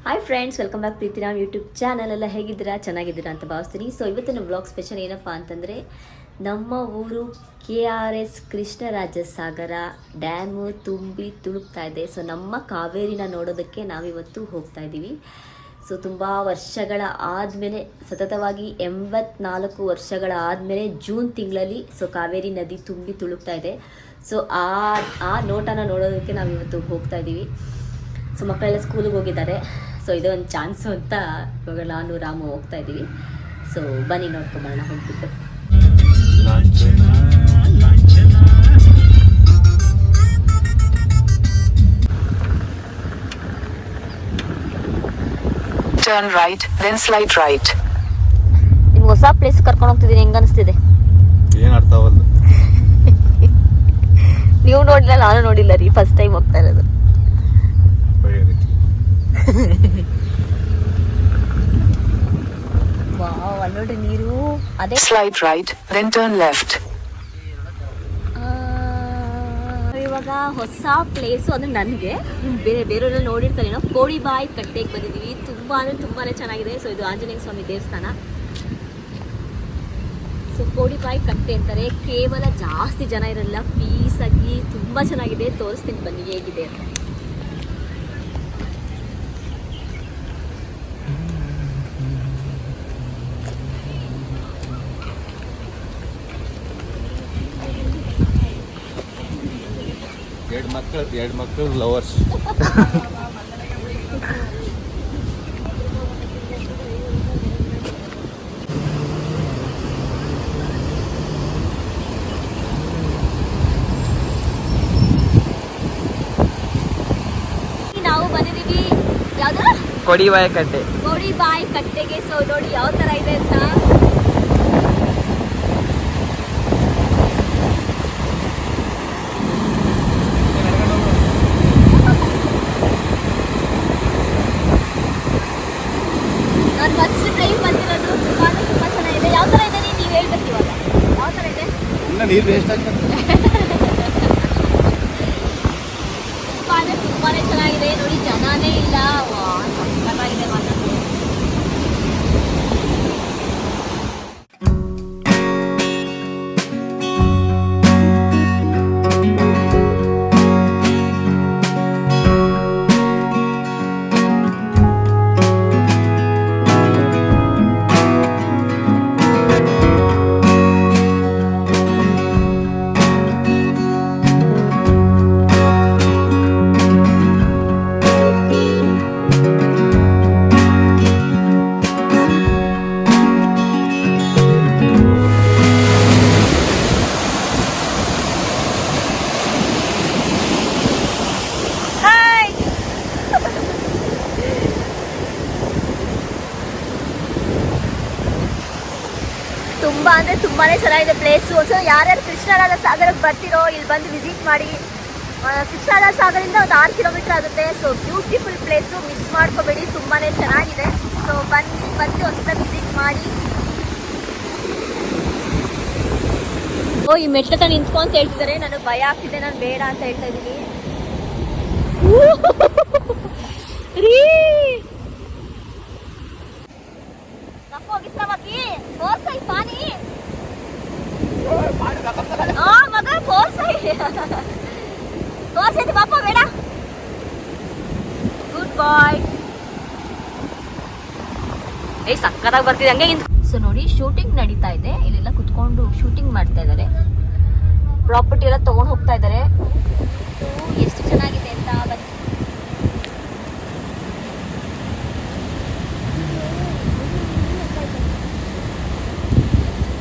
Hi friends, welcome back ಪ್ರೀತಿ ನಾವು YouTube channel. ಎಲ್ಲ ಹೇಗಿದ್ದೀರಾ? ಚೆನ್ನಾಗಿದ್ದೀರಾ ಅಂತ ಭಾವಿಸ್ತೀನಿ. ಸೊ ಇವತ್ತಿನ ವ್ಲಾಗ್ ಸ್ಪೆಷಲ್ ಏನಪ್ಪ ಅಂತಂದರೆ, ನಮ್ಮ ಊರು KRS ಕೃಷ್ಣರಾಜ ಸಾಗರ ಡ್ಯಾಮು ತುಂಬಿ ತುಳುಕ್ತಾ ಇದೆ. ಸೊ ನಮ್ಮ ಕಾವೇರಿನ ನೋಡೋದಕ್ಕೆ ನಾವಿವತ್ತು ಹೋಗ್ತಾ ಇದ್ದೀವಿ. ಸೊ ತುಂಬ ವರ್ಷಗಳ ಆದಮೇಲೆ, ಸತತವಾಗಿ 84 ವರ್ಷಗಳ ಆದಮೇಲೆ ಜೂನ್ ತಿಂಗಳಲ್ಲಿ ಸೊ ಕಾವೇರಿ ನದಿ ತುಂಬಿ ತುಳುಕ್ತಾ ಇದೆ. ಸೊ ಆ ನೋಟನ ನೋಡೋದಕ್ಕೆ ನಾವಿವತ್ತು ಹೋಗ್ತಾ ಇದ್ದೀವಿ. ಸೊ ಮಕ್ಕಳೆಲ್ಲ ಸ್ಕೂಲಿಗೆ ಹೋಗಿದ್ದಾರೆ. ಸೊ ಇದೇ ಒಂದು ಚಾನ್ಸು ಅಂತ ಇವಾಗ ನಾನು ರಾಮು ಹೋಗ್ತಾ ಇದ್ದೀವಿ. ಸೊ ಬನ್ನಿ ನೋಡ್ಕೊಂಬರೋಣ ಹೋಗ್ಬಿಟ್ಟು. Turn right, then slide right. ನಿಮ್ಗೆ ಹೊಸ ಪ್ಲೇಸ್ ಕರ್ಕೊಂಡು ಹೋಗ್ತಿದ್ದೀನಿ, ಹೆಂಗ ಅನಿಸ್ತಿದೆ? ಏನು ಅರ್ಥ ಆಗಲ್ಲ. ನೀವು ನೋಡಿಲ್ಲ, ನಾನು ನೋಡಿಲ್ಲ ರೀ, ಫಸ್ಟ್ ಟೈಮ್ ಹೋಗ್ತಾ ಇರೋದು. ವಾವ್, ಅಲ್ಲಿ ನೋಡ್ರಿ ನೀರು. ಅದೇ Slide right, then turn left. ಇವಾಗ ಹೊಸ ಪ್ಲೇಸು ಅದು ನನಗೆ, ಬೇರೆಯವರೆಲ್ಲ ನೋಡಿರ್ತಾರೆ. ನಾವು ಕೋಡಿಬಾಯಿ ಕಟ್ಟೆಗೆ ಬಂದಿದ್ದೀವಿ. ತುಂಬ ಅಂದರೆ ತುಂಬಾ ಚೆನ್ನಾಗಿದೆ. ಸೊ ಇದು ಆಂಜನೇಯ ಸ್ವಾಮಿ ದೇವಸ್ಥಾನ. ಸೊ ಕೋಡಿಬಾಯಿ ಕಟ್ಟೆ ಅಂತಾರೆ. ಕೇವಲ ಜಾಸ್ತಿ ಜನ ಇರಲ್ಲ, ಪೀಸಾಗಿ ತುಂಬ ಚೆನ್ನಾಗಿದೆ. ತೋರಿಸ್ತೀನಿ ಬನ್ನಿ ಹೇಗಿದೆ ಅಂತ. ಎರಡು ಮಕ್ಕಳು ಲವರ್ಸ್. ನಾವು ಬಂದಿದ್ದೀವಿ ಯಾವ್ದು, ಕೋಡಿಬಾಯಿ ಕಟ್ಟೆ. ಕೋಡಿಬಾಯಿ ಕಟ್ಟೆಗೆ. ಸೊ ನೋಡಿ ಯಾವ ತರ ಇದೆ ಅಂತ. ನಾನು ಫಸ್ಟ್ ಟೈಮ್ ಬಂದಿರೋದು. ತುಂಬಾ ಚೆನ್ನಾಗಿದೆ. ಯಾವ ತರ ಇದೆ ನೀವು ಹೇಳ್ಬೇಕು ಇವಾಗ, ಯಾವ ತರ ಇದೆ? ನೀರು ವೇಸ್ಟ್ ಆಗ್ತದೆ. ತುಂಬಾನೇ ಚೆನ್ನಾಗಿದೆ. ನೋಡಿ ಜನನೇ ಇಲ್ಲ. ಸಕ್ಕತ್ತಾಗಿದೆ ಮಾತ್ರ. ತುಂಬಾ ಅಂದರೆ ತುಂಬಾನೇ ಚೆನ್ನಾಗಿದೆ ಪ್ಲೇಸು. ಸೊ ಯಾರ್ಯಾರು ಕೃಷ್ಣರಾಜ ಸಾಗರಕ್ಕೆ ಬರ್ತಿರೋ ಇಲ್ಲಿ ಬಂದು ವಿಸಿಟ್ ಮಾಡಿ. ಕೃಷ್ಣರಾಜ ಸಾಗರದಿಂದ ಒಂದು 6 ಕಿಲೋಮೀಟರ್ ಆಗುತ್ತೆ. ಸೊ ಬ್ಯೂಟಿಫುಲ್ ಪ್ಲೇಸು, ಮಿಸ್ ಮಾಡ್ಕೋಬೇಡಿ, ತುಂಬಾ ಚೆನ್ನಾಗಿದೆ. ಸೊ ಬಂದು ಒಂದ್ಸಲ ವಿಸಿಟ್ ಮಾಡಿ. ಓ, ಈ ಮೆಟ್ಲ ಹತ್ರ ನಿಂತ್ಕೊಂತ ಹೇಳ್ತಿದ್ದಾರೆ. ನನಗೆ ಭಯ ಆಗ್ತಿದೆ, ನಾನು ಬೇಡ ಅಂತ ಹೇಳ್ತಾ ಇದ್ದೀನಿ. ಪಾಪ ಬೇಡ. ಗುಡ್ ಬಾಯ್. ಸಕ್ಕತ್ತಾಗಿ ಬರ್ತಿದೆ ಹಂಗೆ. ಸೊ ನೋಡಿ, ಶೂಟಿಂಗ್ ನಡೀತಾ ಇದೆ. ಇಲ್ಲೆಲ್ಲ ಕುತ್ಕೊಂಡು ಶೂಟಿಂಗ್ ಮಾಡ್ತಾ ಇದ್ದಾರೆ. ಪ್ರಾಪರ್ಟಿ ಎಲ್ಲ ತಗೊಂಡು ಹೋಗ್ತಾ ಇದ್ದಾರೆ. ಎಷ್ಟು ಚೆನ್ನಾಗಿದೆ ಅಂತ ಬನ್ನಿ.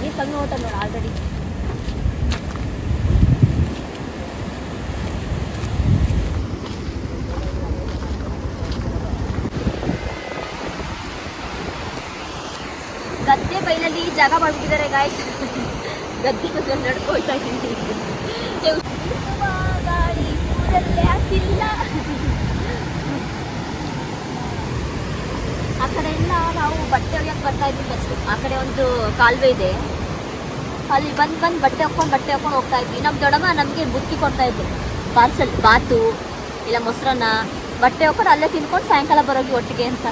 ನೀವು ಕಮ್ಮಿ ನೋಟ ನೋಡ ಆಲ್ರೆಡಿ. ಗದ್ದೆ ಬೈಲಲ್ಲಿ ಜಾಗ ಮಾಡ್ಬಿಟ್ಟಿದ್ದಾರೆ ಗಾಯ್ಸ್. ಗದ್ದೆ ಬಗ್ಗೆ ನಡ್ಕೊಳ್ತಾ ಇದ್ದೀನಿ. ಗಾಡಿ ಊರಲ್ಲೇ ಆಗ್ತಿಲ್ಲ. ಆ ಕಡೆ ಎಲ್ಲ ನಾವು ಬಟ್ಟೆ ಒಗೆಯಕ್ಕೆ ಬರ್ತಾ ಇದ್ವಿ ಫಸ್ಟ್. ಆ ಕಡೆ ಒಂದು ಕಾಲುವೆ ಇದೆ, ಅಲ್ಲಿ ಬಂದು ಬಟ್ಟೆ ಹಾಕೊಂಡು ಹೋಗ್ತಾ ಇದ್ವಿ. ನಮ್ಮ ದೊಡ್ಡಮ್ಮ ನಮಗೆ ಬುತ್ತಿ ಕೊಡ್ತಾ ಇದ್ರು, ಪಾರ್ಸಲ್ ಬಾತು ಇಲ್ಲ ಮೊಸರನ್ನ ಬಟ್ಟೆ ಹಾಕೊಂಡು ಅಲ್ಲೇ ತಿನ್ಕೊಂಡು ಸಾಯಂಕಾಲ ಬರೋಗಿ ಒಟ್ಟಿಗೆ ಅಂತ.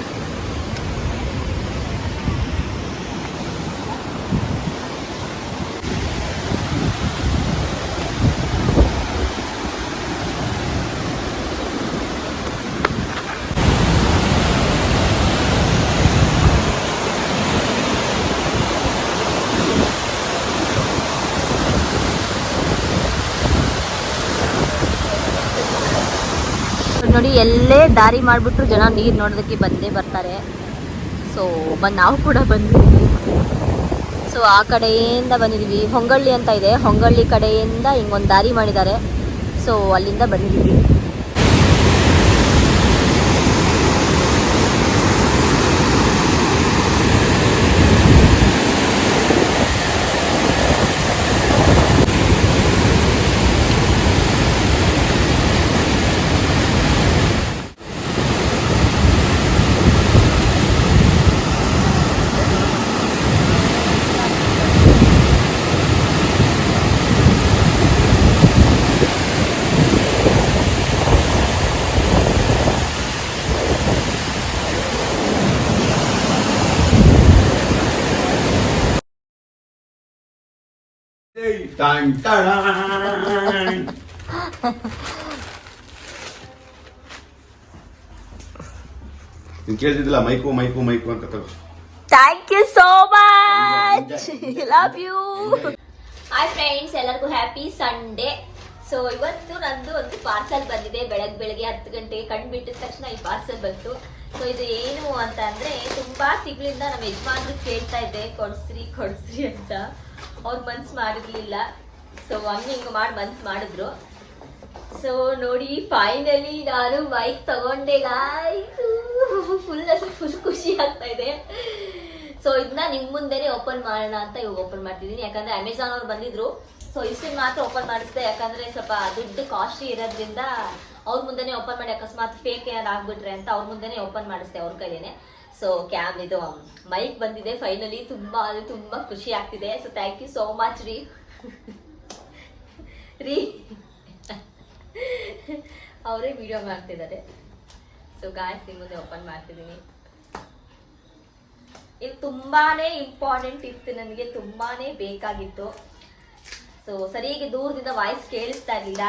ನೋಡಿ ಎಲ್ಲೇ ದಾರಿ ಮಾಡಿಬಿಟ್ರು ಜನ ನೀರು ನೋಡೋದಕ್ಕೆ ಬಂದೇ ಬರ್ತಾರೆ. ಸೊ ನಾವು ಕೂಡ ಬಂದಿದ್ದೀವಿ. ಸೊ ಆ ಕಡೆಯಿಂದ ಬಂದಿದ್ದೀವಿ. ಹೊಂಗಳ್ಳಿ ಅಂತ ಇದೆ, ಹೊಂಗಳ್ಳಿ ಕಡೆಯಿಂದ ಹಿಂಗೊಂದು ದಾರಿ ಮಾಡಿದ್ದಾರೆ. ಸೊ ಅಲ್ಲಿಂದ ಬಂದಿದ್ದೀವಿ. ನೀನ್ ಕೇಳ್ತಿದ್ದಿಲ್ಲ ಮೈಕು ಮೈಕು ಮೈಕು ಅಂತ ತಗೋ. Thank you so much, love you. Hi friends, ಎಲ್ಲರಿಗೂ ಹ್ಯಾಪಿ ಸಂಡೇ. ಸೊ ಇವತ್ತು ನಂದು ಒಂದು ಪಾರ್ಸಲ್ ಬಂದಿದೆ. ಬೆಳಗ್ಗೆ 10 ಗಂಟೆಗೆ ಕಣ್ಣು ಬಿಟ್ಟಿದ ತಕ್ಷಣ ಈ ಪಾರ್ಸಲ್ ಬಂತು. ಸೊ ಇದು ಏನು ಅಂತ ಅಂದ್ರೆ, ತುಂಬಾ ತಿಂಗಳಿಂದ ನಮ್ಮ ಯಜಮಾನ್ರು ಕೇಳ್ತಾ ಇದ್ದೆ ಕೊಡ್ಸ್ರಿ ಕೊಡ್ಸ್ರಿ ಅಂತ. ಅವ್ರು ಮನ್ಸು ಮಾಡಿರ್ಲಿಲ್ಲ. ಸೊ ಹಿಂಗೆ ಮಾಡಿ ಮನ್ಸು ಮಾಡಿದ್ರು. ಸೊ ನೋಡಿ ಫೈನಲಿ ನಾನು ಬೈಕ್ ತಗೊಂಡೆ ಗಾಯ್ಸ್. ಫುಲ್ ಖುಷಿ ಆಗ್ತಾ ಇದೆ. ಸೊ ಇದನ್ನ ನಿಮ್ ಮುಂದೆನೆ ಓಪನ್ ಮಾಡೋಣ ಅಂತ ಇವಾಗ ಓಪನ್ ಮಾಡ್ತಿದ್ದೀನಿ. ಯಾಕಂದ್ರೆ ಅಮೆಝಾನ್ ಅವ್ರು ಬಂದಿದ್ರು. ಸೊ ಇಷ್ಟನ್ನ ಮಾತ್ರ ಓಪನ್ ಮಾಡಿಸ್ದೆ, ಯಾಕಂದ್ರೆ ಸ್ವಲ್ಪ ದುಡ್ಡು ಕಾಸ್ಟ್ಲಿ ಇರೋದ್ರಿಂದ ಅವ್ರ ಮುಂದೆನೆ ಓಪನ್ ಮಾಡಿ, ಅಕಸ್ಮಾತ್ ಫೇಕ್ ಏನಾದ್ರು ಆಗ್ಬಿಟ್ರೆ ಅಂತ ಅವ್ರ ಮುಂದೆನೆ ಓಪನ್ ಮಾಡಿಸ್ದೆ ಅವ್ರ ಕೈಲೇನೆ. ಸೊ ಇದು ಮೈಕ್ ಬಂದಿದೆ ಫೈನಲಿ. ತುಂಬಾ ಖುಷಿ ಆಗ್ತಿದೆ. So thank you so much ರೀ. ಅವರೇ ವಿಡಿಯೋ ಮಾಡ್ತಿದ್ದಾರೆ. ಸೊ ಗಾಯ್ಸ್, ನಿಮ್ಮ ಮುಂದೆ ಓಪನ್ ಮಾಡ್ತಿದ್ದೀನಿ. ಇದು ತುಂಬಾನೇ ಇಂಪಾರ್ಟೆಂಟ್ ಇತ್ತು, ನನಗೆ ತುಂಬಾನೇ ಬೇಕಾಗಿತ್ತು. ಸೊ ಸರಿಯಾಗಿ ದೂರದಿಂದ ವಾಯ್ಸ್ ಕೇಳಿಸ್ತಾ ಇರಲಿಲ್ಲ.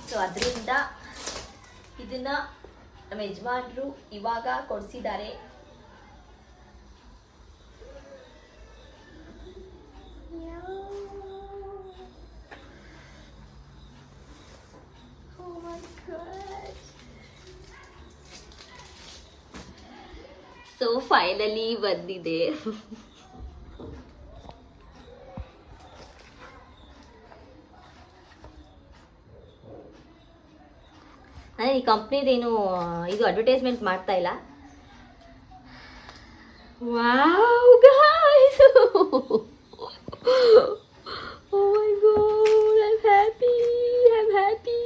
ಸೊ ಅದರಿಂದ ಇದನ್ನ ನಮ್ಮ ಯಜಮಾನ್ರು ಇವಾಗ ಕೊಡಿಸಿದ್ದಾರೆ. ಸೊ ಫೈನಲಿ ಬಂದಿದೆ. ನಾನು ಈ ಕಂಪ್ನಿದೇನು ಇದು ಅಡ್ವರ್ಟೈಸ್ಮೆಂಟ್ ಮಾಡ್ತಾ ಇಲ್ಲ. Wow guys, oh my god, I am happy.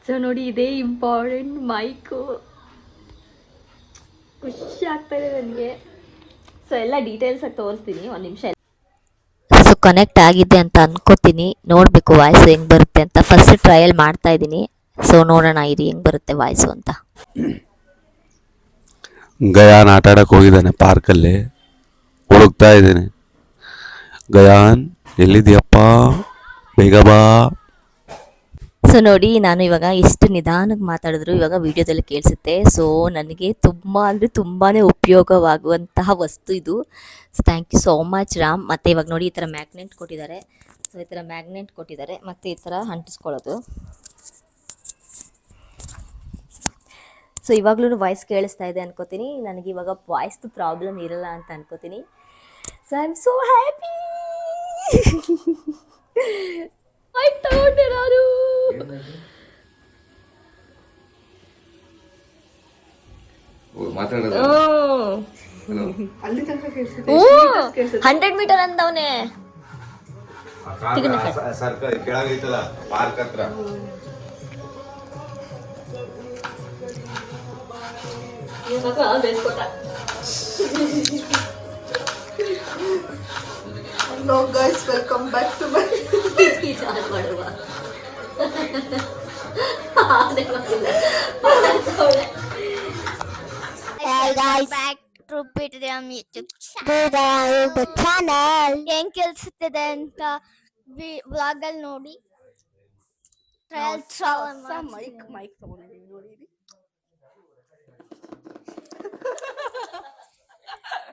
So ನೋಡಿ, ಇದೇ ಇಂಪಾರ್ಟೆಂಟ್ ಮೈಕು. ಖುಷಿ ಆಗ್ತಾ ಇದೆ ನನಗೆ. ಸೊ ಎಲ್ಲ ಡೀಟೇಲ್ಸ್ ಆಗಿ ತೋರಿಸ್ತೀನಿ, ಒಂದು ನಿಮಿಷ. ಸೊ ಕನೆಕ್ಟ್ ಆಗಿದೆ ಅಂತ ಅನ್ಕೋತೀನಿ. ನೋಡಬೇಕು ವಾಯ್ಸ್ ಹೆಂಗೆ ಬರುತ್ತೆ ಅಂತ. ಫಸ್ಟ್ ಟ್ರಯಲ್ ಮಾಡ್ತಾ ಇದ್ದೀನಿ. ಸೊ ನೋಡೋಣ ಇರಿ ಹೆಂಗೆ ಬರುತ್ತೆ ವಾಯ್ಸು ಅಂತ. ಗಯಾನ್ ಆಟ ಆಡಕ್ಕೆ ಹೋಗಿದ್ದಾನೆ ಪಾರ್ಕಲ್ಲಿ, ಹುಡುಕ್ತಾ ಇದ್ದೀನಿ. ಗಯಾನ್ ಎಲ್ಲಿದ್ಯಪ್ಪ, ಬೇಗ ಬಾ. ಸೊ ನೋಡಿ, ನಾನು ಇವಾಗ ಎಷ್ಟು ನಿಧಾನಕ್ಕೆ ಮಾತಾಡಿದ್ರು ಇವಾಗ ವಿಡಿಯೋದಲ್ಲಿ ಕೇಳಿಸುತ್ತೆ. ಸೊ ನನಗೆ ತುಂಬ ಅಂದರೆ ತುಂಬಾ ಉಪಯೋಗವಾಗುವಂತಹ ವಸ್ತು ಇದು. So thank you so much Ram. ಮತ್ತು ಇವಾಗ ನೋಡಿ, ಈ ಥರ ಮ್ಯಾಗ್ನೆಟ್ ಕೊಟ್ಟಿದ್ದಾರೆ. ಸೊ ಈ ಥರ ಮ್ಯಾಗ್ನೆಟ್ ಕೊಟ್ಟಿದ್ದಾರೆ, ಮತ್ತು ಈ ಥರ ಅಂಟಿಸ್ಕೊಳ್ಳೋದು. ಸೊ ಇವಾಗಲೂ ವಾಯ್ಸ್ ಕೇಳಿಸ್ತಾ ಇದೆ ಅನ್ಕೋತೀನಿ. ನನಗೆ ಇವಾಗ ವಾಯ್ಸ್ದು ಪ್ರಾಬ್ಲಮ್ ಇರಲ್ಲ ಅಂತ ಅನ್ಕೋತೀನಿ. So I am so happy. Bike ತಗೊಂಡೆ ನಾನು. ಮಾತಾಡೋದು 100 ಮೀಟರ್ ಅಂದವನೇ. ಸರ್ಕಾರ ಕೆಳಗೈತಲ್ಲ ಪಾರ್ಕ್ ಹತ್ರ. Hello guys, welcome back to my ಮಾಡುವ Hey guys, back to PTM YouTube channel. ಏನ್ ಕೆಲ್ಸುತ್ತದೆ ಅಂತ ವ್ಲಾಗ್ ಅಲ್ಲಿ ನೋಡಿ ಮೈಕ್ ತಗೊಂಡಿದ್ದೀನಿ ನೋಡಿ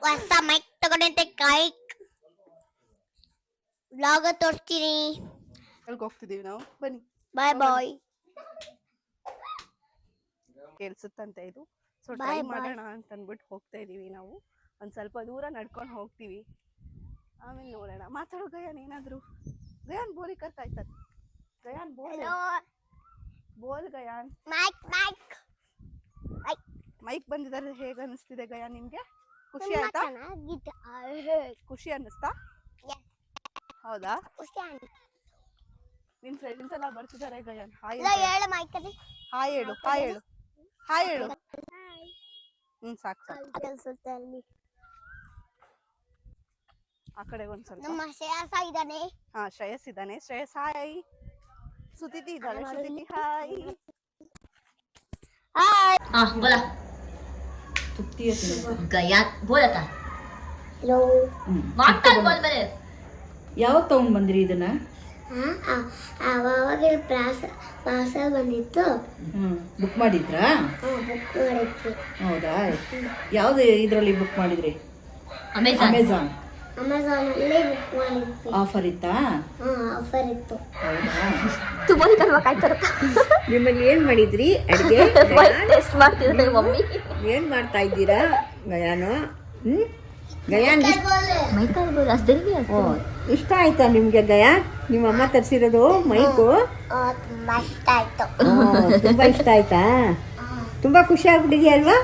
ಹೊಸ ಮೈಕ್ ತಗೊಂಡಂತೆ ಕೈಕ್ ವ್ಲಾಗ್ ತೋರಿಸ್ತೀನಿ. ಎಲ್ಲಿಗೆ ಹೋಗ್ತಿದೀವಿ ನಾವು ಬನ್ನಿ ಬಾಯ್ ಬಾಯ್. ಕೇಳಿಸುತ್ತಂತೆ ಇದು. So Bye, try bye. ಮಾಡೋಣ ಅಂತ ಅಂದ್ಬಿಟ್ಟು ಹೋಗ್ತಾ ಇದೀವಿ ನಾವು. ಒಂದ್ ಸ್ವಲ್ಪ ದೂರ ನಡ್ಕೊಂಡು ಹೋಗ್ತೀವಿ, ಆಮೇಲೆ ನೋಡೋಣ. ಮಾತಾಡೋ ಗಯಾನ್ ಏನಾದ್ರು. ಗಯಾನ್ ಬೋಲಿ ಕರ್ತಾ ಇರ್ತದೆ. ಗಯಾನ್ ಬೋಲ್ ಬೋಲ್ ಗಯಾನ್. ಮೈಕ್ ಬಂದಿದ್ದಾರೆ, ಹೇಗೆ ಅನಿಸ್ತಿದೆ ಗಯಾನ್ ನಿಮ್ಗೆ? ಖುಷಿ ಆಯ್ತಾ? ಖುಷಿ ಅನ್ನಿಸ್ತಾ? ಹೌದಾ? ನಿನ್ ಫ್ರೆಂಡ್ಸ್ ಎಲ್ಲ ಬರ್ತಿದ್ದಾರೆ ಗಯಾನ್. ಹಾಯ್ ಹೇಳು ಮೈಕ್ ಅಲ್ಲಿ. ಹಾಯ್ ಹೇಳು, ಹಾಯ್ ಹೇಳು, ಹಾಯ್ ಹೇಳು. ಸಾಕು ಸಾಕು. ಕೆಲ್ಸುತ್ತೆ ಅಲ್ಲಿ. ಆ ಕಡೆ ಒಂದ್ ಸ್ವಲ್ಪ. ನಮ್ಮ ಶ್ರೇಯಸ್ ಇದ್ದಾನೆ. ಹಾ, ಶ್ರೇಯಸ್ ಇದ್ದಾನೆ. ಶ್ರೇಯಸ್ ಹಾಯ್. ಸುತಿತಿ ಇದ್ದಾಳೆ. ಸುತಿತಿ ಹಾಯ್. हाँ बोला गया बोला था ಹಲೋ. ಮಾತಾಡ್ बोल मेरे ಯಾವಾಗ ತಗೊಂಡ್ ಬಂದ್ರಿ ಇದನ್ನ? ಅವಾಗ ಪಾರ್ಸಲ್ ಬಂದಿತ್ತು. ಬುಕ್ ಮಾಡಿದ್ರಾ? ಬುಕ್ ಮಾಡಿದ್ವಿ. ಹೌದಾ? ಯಾವ್ದು ಇದ್ರಲ್ಲಿ ಬುಕ್ ಮಾಡಿದ್ರಿ? अमेज़न ಅಮೆಝಾನ್ ಅಮೆಝಾನ್ ಅಲ್ಲಿ ಬುಕ್ ಮಾಡಿದ್ವಿ. ಆಫರ್ ಇತ್ತಾ? ಆಫರ್ ಇತ್ತು. ಹೌದಾ? तू बोल करवाकाಯ್ತಾರ ನಿಮ್ಮಲ್ಲಿ ಏನ್ ಮಾಡಿದ್ರಿ ಅಡಿಗೆ? ಟೆಸ್ಟ್ ಮಾಡ್ತಿದ್ದಾರೆ ಮಮ್ಮಿ. ಏನ್ ಮಾಡ್ತಾ ಇದ್ದೀರಾ ಗಯಾನು? ಗಯಾನ್ ಮೈಕಲ್ ಬೋಲ್ ಅಷ್ಟೇನೆ ಓ, ಇಷ್ಟ ಆಯ್ತಾ ನಿಮ್ಗೆ ಗಯಾನ್? ನಿಮ್ಮ ಅಮ್ಮ ತರಿಸಿರೋದು ಮೈಕು? ತುಂಬಾ ಇಷ್ಟ ಆಯ್ತು. ತುಂಬಾ ಇಷ್ಟ ಆಯ್ತಾ? ತುಂಬಾ ಖುಷಿ ಆಗ್ಬಿಟ್ಟಿದ್ಯಲ್ವಾ?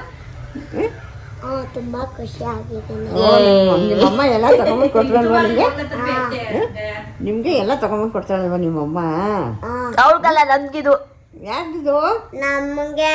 ತುಂಬಾ ಖುಷಿ ಆಗಿದೆ. ನಿಮ್ಮಮ್ಮ ಎಲ್ಲ ತಗೊಂಡ್ಬಂದು ಕೊಡ್ತಾರಲ್ವಾ ನಿಮ್ಗೆ? ನಿಮ್ಗೆ ಎಲ್ಲ ತಗೊಂಡ್ಬಂದು ಕೊಡ್ತಾರಲ್ವಾ ನಿಮ್ಮಮ್ಮ? ಅವಳಿಗಲ್ಲ ನಮ್ಗಿದು ಯಾರ್ದಿದು? ನಮಗೆ